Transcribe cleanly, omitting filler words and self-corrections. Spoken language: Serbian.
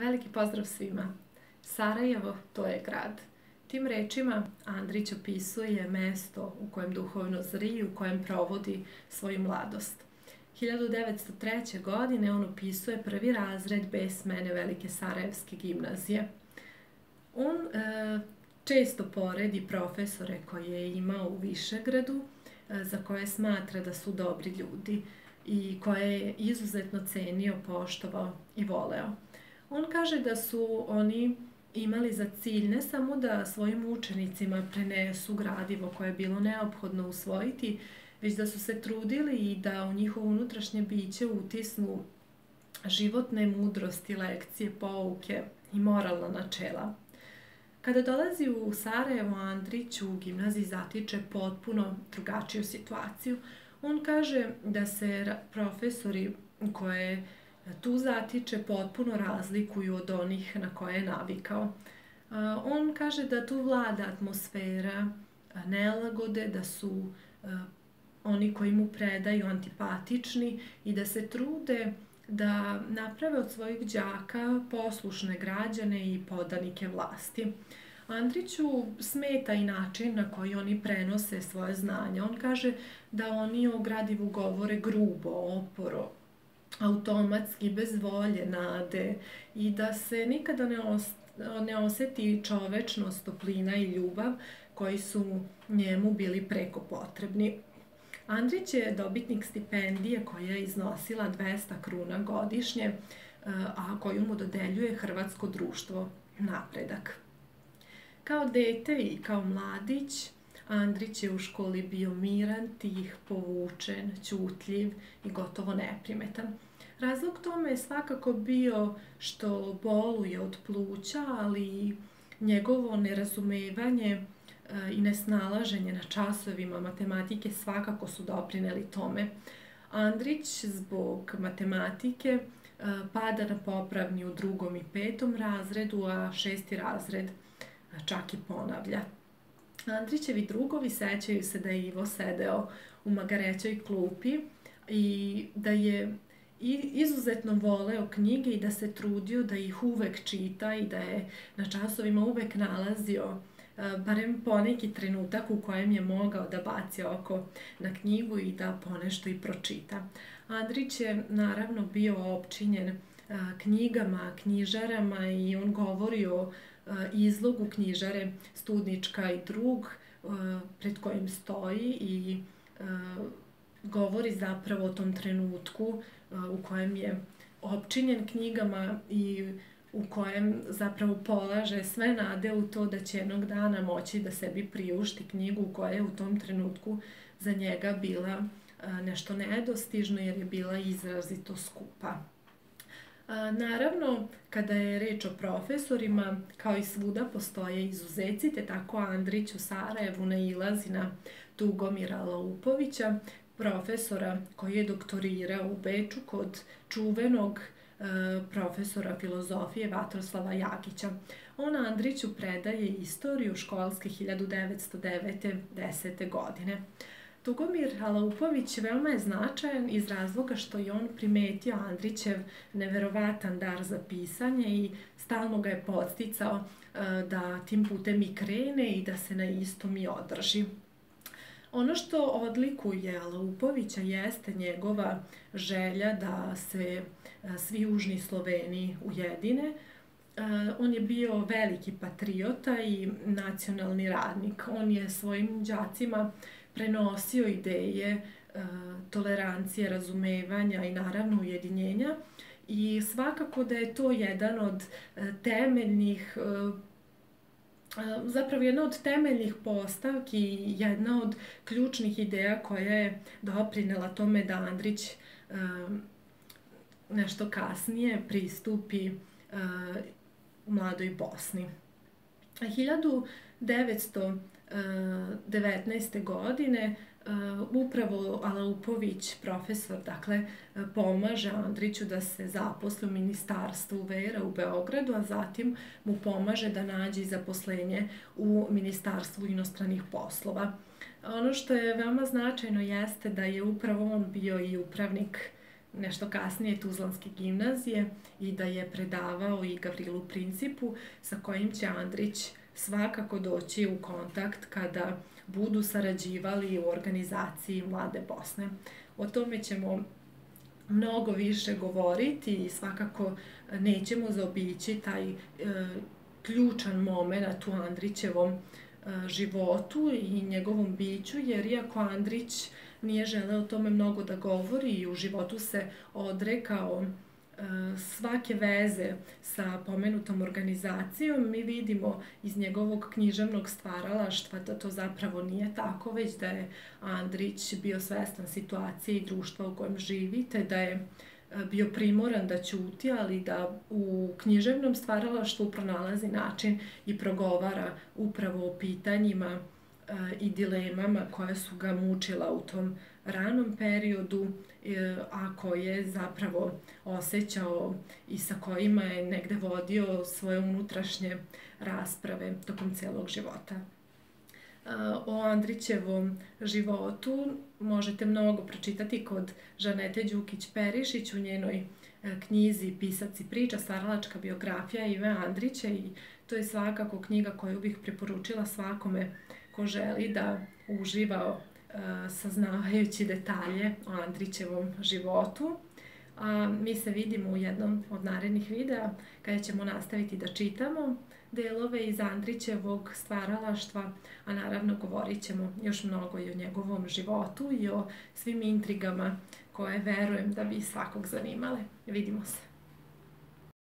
Veliki pozdrav svima. Sarajevo, to je grad. Tim rečima Andrić opisuje mesto u kojem duhovno zri i u kojem provodi svoju mladost. 1903. godine on opisuje prvi razred B smene Velike Sarajevske gimnazije. On često poredi profesore koje je imao u Višegradu, za koje smatra da su dobri ljudi i koje je izuzetno cenio, poštovao i voleo. On kaže da su oni imali za cilj ne samo da svojim učenicima prenesu gradivo koje je bilo neophodno usvojiti, već da su se trudili i da u njihovo unutrašnje biće utisnu životne mudrosti, lekcije, pouke i moralna načela. Kada dolazi u Sarajevo, Andrić u gimnaziji zatiče potpuno drugačiju situaciju. On kaže da se profesori koje tu zatiče potpuno razlikuju od onih na koje je navikao. On kaže da tu vlada atmosfera nelagode, da su oni koji mu predaju antipatični i da se trude da naprave od svojih đaka poslušne građane i podanike vlasti. Andriću smeta i način na koji oni prenose svoje znanje. On kaže da oni o gradivu govore grubo, oporo, automatski, bez volje, nade i da se nikada ne oseti čovečnost, toplina i ljubav koji su njemu bili preko potrebni. Andrić je dobitnik stipendije koja je iznosila 200 kruna godišnje, a koju mu dodeljuje Hrvatsko društvo Napredak. Kao dete i kao mladić, Andrić je u školi bio miran, tih, povučen, ćutljiv i gotovo neprimetan. Razlog tome je svakako bio što boluje od pluća, ali i njegovo nerazumevanje i nesnalaženje na časovima matematike svakako su doprineli tome. Andrić zbog matematike pada na popravni u 2. i 5. razredu, a 6. razred čak i ponavlja. Andrićevi drugovi sećaju se da je Ivo sedeo u magarećoj klupi i da je izuzetno voleo knjige i da se trudio da ih uvek čita i da je na časovima uvek nalazio barem poneki trenutak u kojem je mogao da baci oko na knjigu i da ponešto i pročita. Andrić je naravno bio opčinjen knjigama, knjižarama i on govori o izlogu knjižare Studnička i drug pred kojim stoji i govori zapravo o tom trenutku u kojem je opčinjen knjigama i u kojem zapravo polaže sve nade u to da će jednog dana moći da sebi priušti knjigu koja je u tom trenutku za njega bila nešto nedostižno jer je bila izrazito skupa. Naravno, kada je reč o profesorima, kao i svuda postoje izuzeci, te tako Andrić u Sarajevu nailazi na Tugomira Laupovića, profesora koji je doktorirao u Beču kod čuvenog profesora filozofije Vatroslava Jagića. On Andriću predaje istoriju školske 1909-10. godine. Tugomir Laupović veoma je značajan iz razloga što je on primetio Andrićev neverovatan dar za pisanje i stalno ga je podsticao da tim putem i krene i da se na istom i održi. Ono što odlikuje Laupovića jeste njegova želja da se svi južni Sloveni ujedine. On je bio veliki patriota i nacionalni radnik. On je svojim đacima prenosio ideje tolerancije, razumevanja i naravno ujedinjenja i svakako da je to jedan od temeljnih jedna od temeljnih postavki i jedna od ključnih ideja koja je doprinela tome da Andrić nešto kasnije pristupi mladoj Bosni. 1919. godine upravo Laupović, profesor, pomaže Andriću da se zaposli u Ministarstvu vera u Beogradu, a zatim mu pomaže da nađe zaposlenje u Ministarstvu inostranih poslova. Ono što je veoma značajno jeste da je upravo on bio i upravnik nešto kasnije Tuzlanske gimnazije i da je predavao i Gavrilu Principu, sa kojim će Andrić svakako doći u kontakt kada budu sarađivali u organizaciji Mlade Bosne. O tome ćemo mnogo više govoriti i svakako nećemo zaobići taj ključan moment u Andrićevom životu i njegovom biću, jer iako Andrić nije želeo o tome mnogo da govori i u životu se odrekao svake veze sa pomenutom organizacijom, mi vidimo iz njegovog književnog stvaralaštva da to zapravo nije tako, već da je Andrić bio svestan situacije i društva u kojem živi, te da je bio primoran da ćuti, ali da u književnom stvaralaštvu pronalazi način i progovara upravo o pitanjima i dilemama koja su ga mučila u tom ranom periodu, a koje zapravo osjećao i sa kojima je negde vodio svoje unutrašnje rasprave tokom celog života. O Andrićevom životu možete mnogo pročitati kod Žanete Đukić-Perišić u njenoj knjizi Pisac i priča, stvaralačka biografija Ive Andrića, i to je svakako knjiga koju bih preporučila svakome ko želi da uživa saznavajući detalje o Andrićevom životu. A mi se vidimo u jednom od narednih videa kada ćemo nastaviti da čitamo delove iz Andrićevog stvaralaštva, a naravno govorit ćemo još mnogo i o njegovom životu i o svim intrigama koje verujem da bi svakog zanimale. Vidimo se!